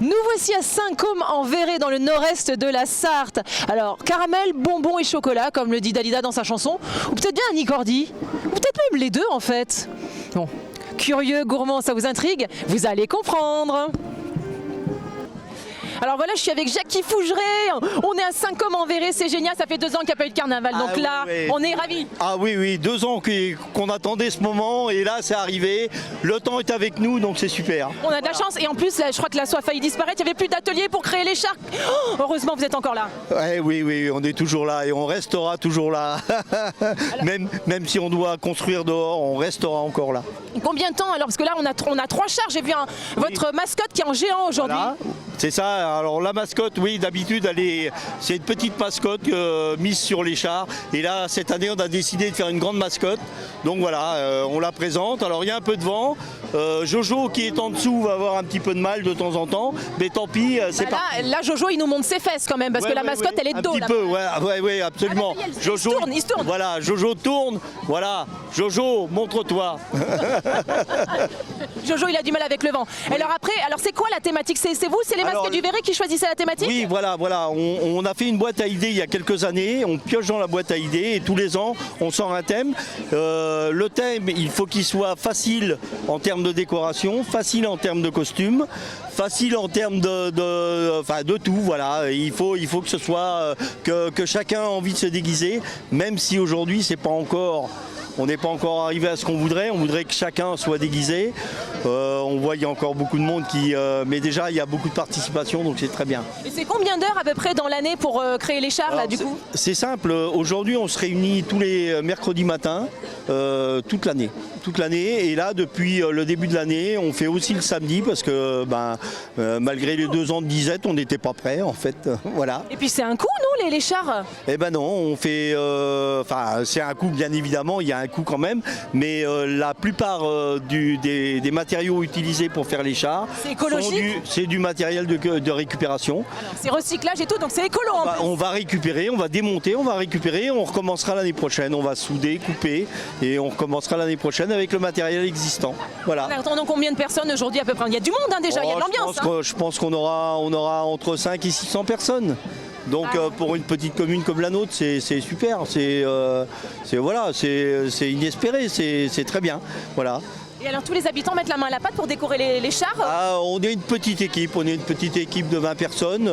Nous voici à Saint-Côme-en-Véret dans le nord-est de la Sarthe. Alors, caramel, bonbons et chocolat, comme le dit Dalida dans sa chanson, ou peut-être bien un Nicordi, ou peut-être même les deux en fait. Bon, curieux, gourmand, ça vous intrigue? Vous allez comprendre. Alors voilà, je suis avec Jackie Fougeret, on est à Saint-Côme-en-Véret, c'est génial, ça fait 2 ans qu'il n'y a pas eu de carnaval, donc là, oui. on est ravis. Ah oui, 2 ans qu'on attendait ce moment et là c'est arrivé, le temps est avec nous donc c'est super. On a de la chance et en plus, là, je crois que la soie a failli disparaître, il n'y avait plus d'atelier pour créer les chars. Oh, heureusement, vous êtes encore là. Ouais, oui, on est toujours là et on restera toujours là. même si on doit construire dehors, on restera encore là. Combien de temps alors? Parce que là, on a 3 chars, j'ai vu votre mascotte qui est en géant aujourd'hui. Voilà. C'est ça, alors la mascotte, oui, d'habitude, c'est une petite mascotte mise sur les chars. Et là, cette année, on a décidé de faire une grande mascotte. Donc voilà, on la présente. Alors il y a un peu de vent. Jojo, qui est en dessous, va avoir un petit peu de mal de temps en temps. Mais tant pis, c'est pas. Là, Jojo, il nous montre ses fesses quand même, parce que la mascotte, elle est de dos. Un petit peu, ouais, absolument. Ah, il se tourne. Voilà, Jojo tourne. Voilà, Jojo, montre-toi. Jojo, il a du mal avec le vent. Oui. Alors après, c'est quoi la thématique? C'est vous, c'est les masqués du Véret qui choisissaient la thématique? Oui, voilà. On a fait une boîte à idées il y a quelques années. On pioche dans la boîte à idées et tous les ans, on sort un thème. Le thème, il faut qu'il soit facile en termes de décoration, facile en termes de costumes, facile en termes de tout. Voilà, il faut que ce soit que chacun a envie de se déguiser, même si aujourd'hui c'est pas encore. On n'est pas encore arrivé à ce qu'on voudrait. On voudrait que chacun soit déguisé. On voit qu'il y a encore beaucoup de monde mais déjà il y a beaucoup de participation, donc c'est très bien. Et c'est combien d'heures à peu près dans l'année pour créer les chars? Alors, là, du coup c'est simple. Aujourd'hui, on se réunit tous les mercredis matins, toute l'année. Et là, depuis le début de l'année, on fait aussi le samedi parce que malgré les 2 ans de disette, on n'était pas prêts en fait. Voilà. Et puis c'est un coût, non, les chars? Eh ben non, on fait. C'est un coût, bien évidemment, il y a un coût quand même, mais la plupart des matériaux utilisés pour faire les chars, c'est écologique. C'est du matériel de récupération. C'est recyclage et tout, donc c'est écolo. On va récupérer, on va démonter, on va récupérer, on recommencera l'année prochaine. On va souder, couper et on recommencera l'année prochaine avec le matériel existant. Voilà. Attendons, combien de personnes aujourd'hui à peu près? Il y a du monde déjà, il y a de l'ambiance. Je pense qu'on aura entre 5 et 600 personnes. Donc pour une petite commune comme la nôtre, c'est super, c'est inespéré, c'est très bien. Voilà. Et alors tous les habitants mettent la main à la pâte pour décorer les chars? On est une petite équipe, de 20 personnes,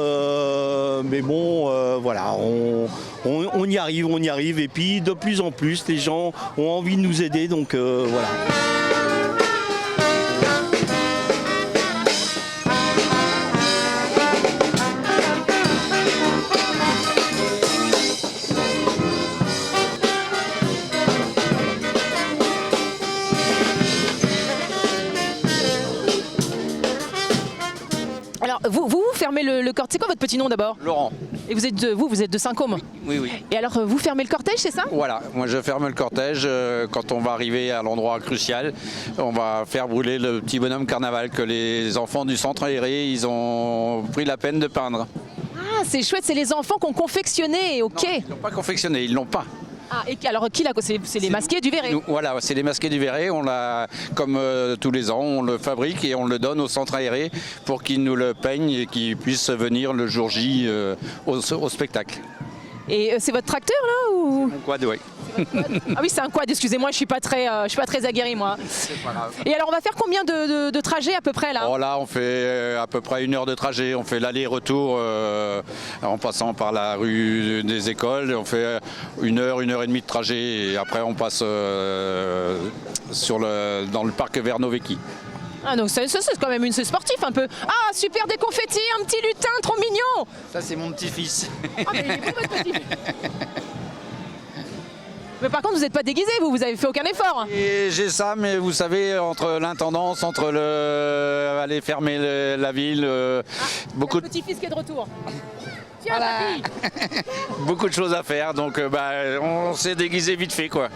mais bon, voilà, on y arrive, et puis de plus en plus, les gens ont envie de nous aider, donc voilà. Alors, vous fermez le cortège. C'est quoi votre petit nom d'abord? Laurent. Et vous êtes de Saint-Côme? Oui. Et alors, vous fermez le cortège, c'est ça? Voilà, moi je ferme le cortège quand on va arriver à l'endroit crucial. On va faire brûler le petit bonhomme carnaval que les enfants du centre aéré, ils ont pris la peine de peindre. Ah, c'est chouette, c'est les enfants qui ont confectionné, ok. Non, ils l'ont pas confectionné, ils l'ont pas. Ah, et alors qui l'a? C'est les masqués du Véret? Voilà, c'est les masqués du Véret. On l'a, comme tous les ans, on le fabrique et on le donne au centre aéré pour qu'ils nous le peignent et qu'ils puissent venir le jour J au spectacle. Et c'est votre tracteur là ou? Mon quad, oui. Ah oui, c'est un quad, excusez-moi, je suis pas très aguerri moi. C'est pas grave. Et alors on va faire combien de trajets à peu près là? Oh là, on fait à peu près 1 heure de trajet. On fait l'aller-retour en passant par la rue des écoles. On fait 1 heure et demie de trajet et après on passe dans le parc Vernot-Vecchi. Ah donc ça c'est quand même c'est sportif un peu. Ah super, des confettis, un petit lutin, trop mignon. Ça c'est mon petit-fils. Ah mais il est beau votre petit-fils. Mais par contre vous n'êtes pas déguisé, vous avez fait aucun effort. Et j'ai ça, mais vous savez, entre l'intendance, entre aller fermer la ville, beaucoup de... petit-fils qui est de retour. Tiens, voilà. Beaucoup de choses à faire, donc on s'est déguisé vite fait quoi.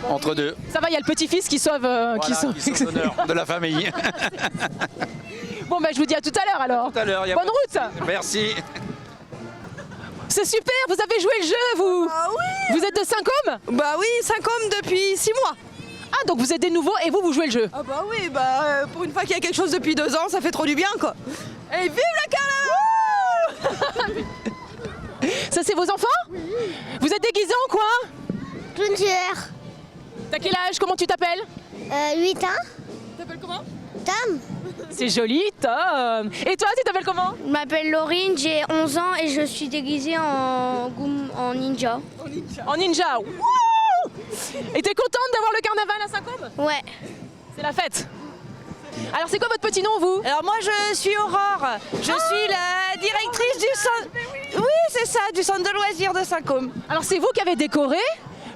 Bon, entre deux. Ça va, il y a le petit-fils qui sauve, voilà, qui sauve l'honneur de la famille. Bon je vous dis à tout à l'heure alors. À tout à l'heure. Bonne route. Merci. C'est super, vous avez joué le jeu vous? Ah oui. Vous êtes de Saint-Côme? Bah oui, Saint-Côme depuis 6 mois. Ah donc vous êtes des nouveaux et vous jouez le jeu. Ah bah oui, pour une fois qu'il y a quelque chose depuis 2 ans, ça fait trop du bien quoi. Et vive le carnaval! Ça c'est vos enfants? Oui. Vous êtes déguisés en quoi? Clown tueur. T'as quel âge? Comment tu t'appelles? 8 ans. T'appelles comment? Tom. C'est joli, Tom. Et toi, tu t'appelles comment? Je m'appelle Laurine, j'ai 11 ans et je suis déguisée en ninja. En ninja. Wouh! Et t'es contente d'avoir le carnaval à Saint-Côme? Ouais. C'est la fête. Alors c'est quoi votre petit nom, vous? Alors moi je suis Aurore, je suis la directrice du centre. Oui, c'est ça, du centre de loisirs de Saint-Côme. Alors c'est vous qui avez décoré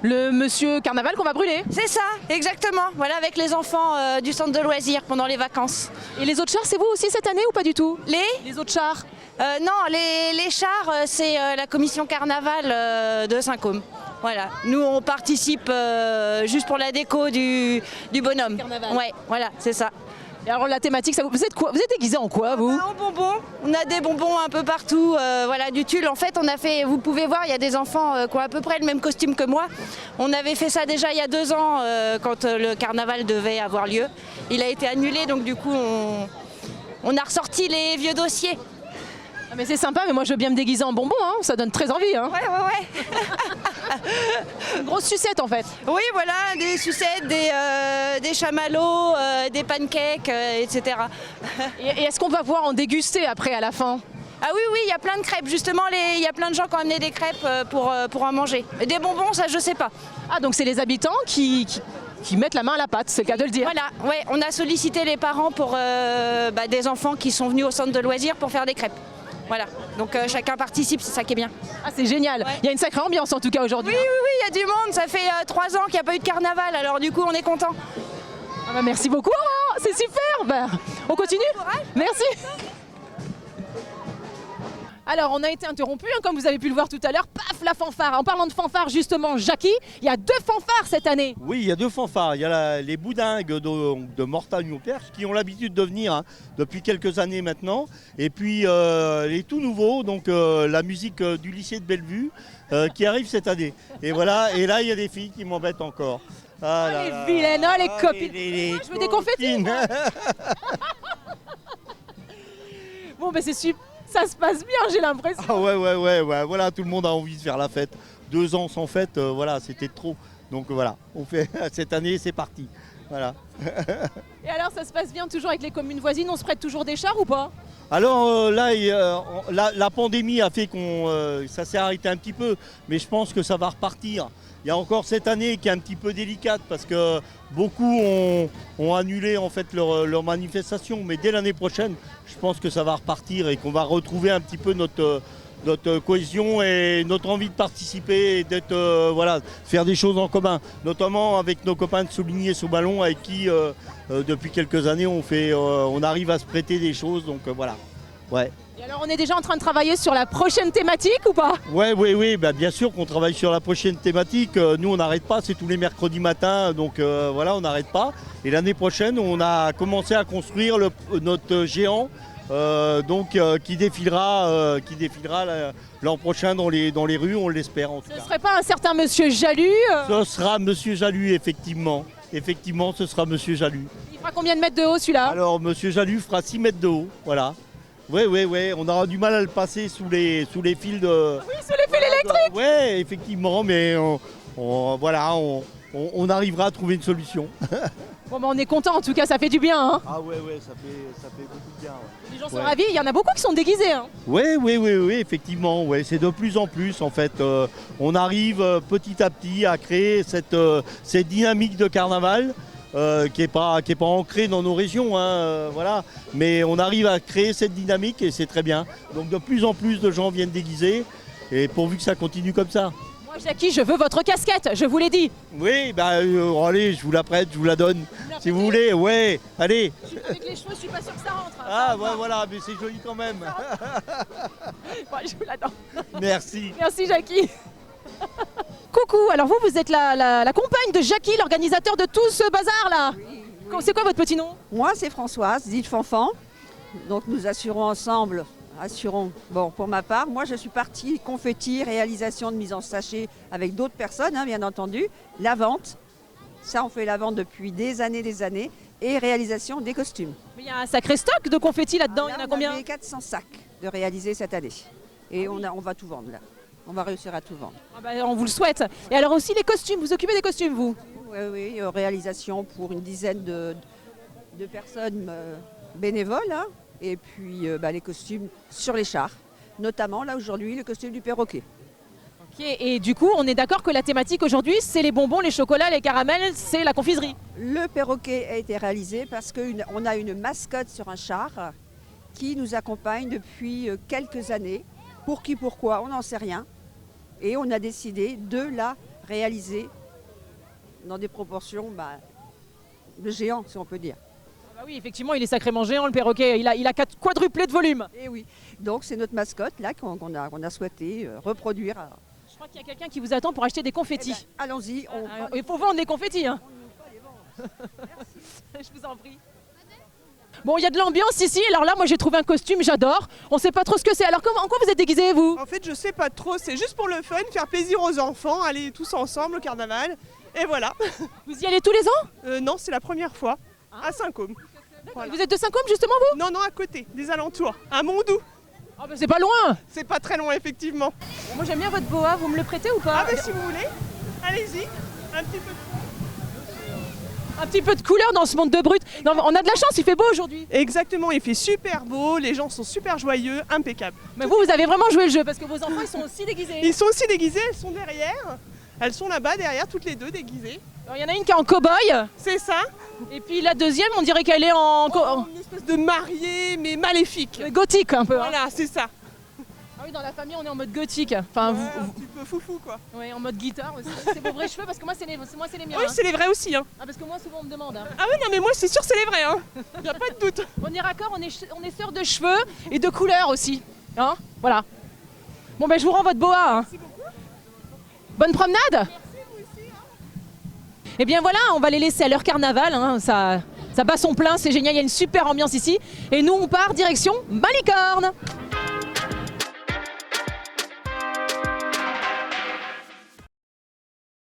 le monsieur carnaval qu'on va brûler? C'est ça, exactement. Voilà, avec les enfants du centre de loisirs pendant les vacances. Et les autres chars, c'est vous aussi cette année ou pas du tout? Les autres chars? Non, les chars, c'est la commission carnaval de Saint-Côme. Voilà, nous on participe juste pour la déco du bonhomme. Carnaval. Ouais, voilà, c'est ça. Et alors la thématique, vous êtes quoi? Vous êtes déguisé en quoi, vous? En bonbons, on a des bonbons un peu partout, voilà, du tulle. En fait, on a fait, vous pouvez voir, il y a des enfants qui ont à peu près le même costume que moi. On avait fait ça déjà il y a 2 ans quand le carnaval devait avoir lieu. Il a été annulé, donc du coup, on a ressorti les vieux dossiers. Ah, mais c'est sympa, mais moi je veux bien me déguiser en bonbon, hein. Ça donne très envie. Hein. Ouais. Une grosse sucette en fait. Oui, voilà, des sucettes, des chamallows, des pancakes, etc. Et est-ce qu'on va pouvoir en déguster après à la fin? Ah oui, il y a plein de crêpes. Justement, il y a plein de gens qui ont amené des crêpes pour en manger. Et des bonbons, ça, je sais pas. Ah, donc c'est les habitants qui mettent la main à la pâte, c'est le cas de le dire. Voilà, ouais, on a sollicité les parents pour des enfants qui sont venus au centre de loisirs pour faire des crêpes. Voilà, donc chacun participe, c'est ça qui est bien. Ah, c'est génial. Ouais. Il y a une sacrée ambiance en tout cas aujourd'hui. Oui, il y a du monde. Ça fait 3 ans qu'il n'y a pas eu de carnaval, alors du coup, on est content. Ah bah, merci beaucoup, Aurore. C'est super. Bah, on continue? Merci. Alors, on a été interrompu, hein, comme vous avez pu le voir tout à l'heure. Paf, la fanfare. En parlant de fanfare, justement, Jackie, il y a 2 fanfares cette année. Oui, il y a 2 fanfares. Il y a les Boudingues de Mortagne-au-Perche qui ont l'habitude de venir depuis quelques années maintenant. Et puis les tout nouveaux, donc la musique du lycée de Bellevue qui arrive cette année. Et voilà, et là il y a des filles qui m'embêtent encore. Ah, là, les là, vilaines, là, les copines. les Je veux des confettis. copines. Bon, ben c'est super. Ça se passe bien, j'ai l'impression. Ah ouais, voilà, tout le monde a envie de faire la fête. 2 ans sans fête, voilà, c'était trop. Donc voilà, on fait cette année, c'est parti. Voilà. Et alors, ça se passe bien toujours avec les communes voisines? On se prête toujours des chars ou pas? Alors là, la pandémie a fait qu'on ça s'est arrêté un petit peu, mais je pense que ça va repartir. Il y a encore cette année qui est un petit peu délicate parce que beaucoup ont annulé en fait leur manifestation, mais dès l'année prochaine, je pense que ça va repartir et qu'on va retrouver un petit peu notre cohésion et notre envie de participer et d'être faire des choses en commun, notamment avec nos copains de Souligné sous ballon avec qui depuis quelques années on arrive à se prêter des choses, donc voilà. Ouais. Et alors, on est déjà en train de travailler sur la prochaine thématique ou pas? Oui, bah, bien sûr qu'on travaille sur la prochaine thématique. Nous, on n'arrête pas, c'est tous les mercredis matins, donc voilà, on n'arrête pas. Et l'année prochaine, on a commencé à construire notre géant, qui défilera l'an prochain dans les rues, on l'espère en tout Ce cas. serait pas un certain monsieur Jalut? Ce sera Monsieur Jalut, effectivement. Effectivement, ce sera Monsieur Jalut. Il fera combien de mètres de haut celui-là? Alors, Monsieur Jalut fera 6 mètres de haut, voilà. Oui, on aura du mal à le passer sous les fils de... Oui, sous les fils électriques. Oui, effectivement, mais on arrivera à trouver une solution. Bon, ben on est content en tout cas, ça fait du bien. Hein. Ah ouais, ça fait beaucoup de bien. Ouais. Les gens sont ravis, il y en a beaucoup qui sont déguisés. Hein. Oui, effectivement, ouais, c'est de plus en plus en fait. On arrive petit à petit à créer cette dynamique de carnaval. Qui est pas ancré dans nos régions, voilà. Mais on arrive à créer cette dynamique et c'est très bien. Donc de plus en plus de gens viennent déguiser et pourvu que ça continue comme ça. Moi, Jackie, je veux votre casquette, je vous l'ai dit. Oui, allez, je vous la prête, je vous la donne. Si vous voulez, ouais, allez. Avec les cheveux, je suis pas sûre que ça rentre. Hein. Ah, voilà, mais c'est joli quand même. Bon, je vous la donne. Merci. Merci, Jackie. Coucou, alors vous êtes la compagne de Jackie, l'organisateur de tout ce bazar là. Oui. C'est quoi votre petit nom? Moi, c'est Françoise, dite Fanfan. Donc nous assurons, bon, pour ma part, moi je suis partie confetti, réalisation de mise en sachet avec d'autres personnes, bien entendu. La vente, Ça, on fait la vente depuis des années, et réalisation des costumes. Mais il y a un sacré stock de confettis là-dedans, Là, il y en a on combien? avait 400 sacs de réaliser cette année. Et on va tout vendre là. On va réussir à tout vendre. Ah bah, on vous le souhaite. Et alors aussi les costumes, vous occupez des costumes vous? Oui, réalisation pour une dizaine de personnes bénévoles. Hein. Et puis les costumes sur les chars. Notamment là aujourd'hui le costume du perroquet. Ok, et du coup on est d'accord que la thématique aujourd'hui c'est les bonbons, les chocolats, les caramels, c'est la confiserie. Le perroquet a été réalisé parce qu'on a une mascotte sur un char qui nous accompagne depuis quelques années. Pour qui, pourquoi, on n'en sait rien. Et on a décidé de la réaliser dans des proportions de géant, si on peut dire. Bah oui, effectivement, il est sacrément géant le perroquet, il a quadruplé de volume. Et oui, donc c'est notre mascotte là qu'on a souhaité reproduire. Je crois qu'il y a quelqu'un qui vous attend pour acheter des confettis. Allons-y. Il faut vendre des confettis. Hein. Je vous en prie. Bon, il y a de l'ambiance ici. Alors là, moi, j'ai trouvé un costume, j'adore. On sait pas trop ce que c'est. Alors, en quoi vous êtes déguisés, vous? En fait, je sais pas trop. C'est juste pour le fun, faire plaisir aux enfants, aller tous ensemble au carnaval. Et voilà. Vous y allez tous les ans? Non, c'est la première fois. À Saint-Côme. Voilà. Vous êtes de Saint-Côme, justement, vous? Non, à côté, des alentours. À Mondou. Ah, bah, c'est pas loin. C'est pas très loin, effectivement. Bon, moi, j'aime bien votre boa. Vous me le prêtez ou pas? Ah, si vous voulez, allez-y. Un petit peu. Un petit peu de couleur dans ce monde de brut. Non, on a de la chance, il fait beau aujourd'hui. Exactement, il fait super beau, les gens sont super joyeux, impeccable. Mais vous avez vraiment joué le jeu parce que vos enfants, ils sont aussi déguisés. Ils sont aussi déguisés, elles sont derrière. Elles sont là-bas, derrière, toutes les deux déguisées. Alors, il y en a une qui est en cow-boy. C'est ça. Et puis la deuxième, on dirait qu'elle est en Une espèce de mariée, mais maléfique. gothique un peu. Hein. Voilà, c'est ça. Ah oui, dans la famille, on est en mode gothique. Enfin, Ouais, un petit peu foufou, quoi. ouais, en mode guitare aussi. C'est vos vrais cheveux parce que moi, c'est les miens. Oui, hein. c'est les vrais aussi. Hein. Ah, parce que moi, souvent, on me demande. Hein. Ah oui, non, mais moi, c'est sûr, c'est les vrais. Hein. Y a pas de doute. On est raccord, on est sœurs de cheveux et de couleurs aussi. Hein, voilà. Bon, ben, je vous rends votre boa. Hein. Merci beaucoup. Bonne promenade. Merci, vous aussi. Hein. Eh bien voilà, on va les laisser à leur carnaval. Hein. Ça bat son plein, c'est génial, il y a une super ambiance ici. Et nous, on part direction Malicorne.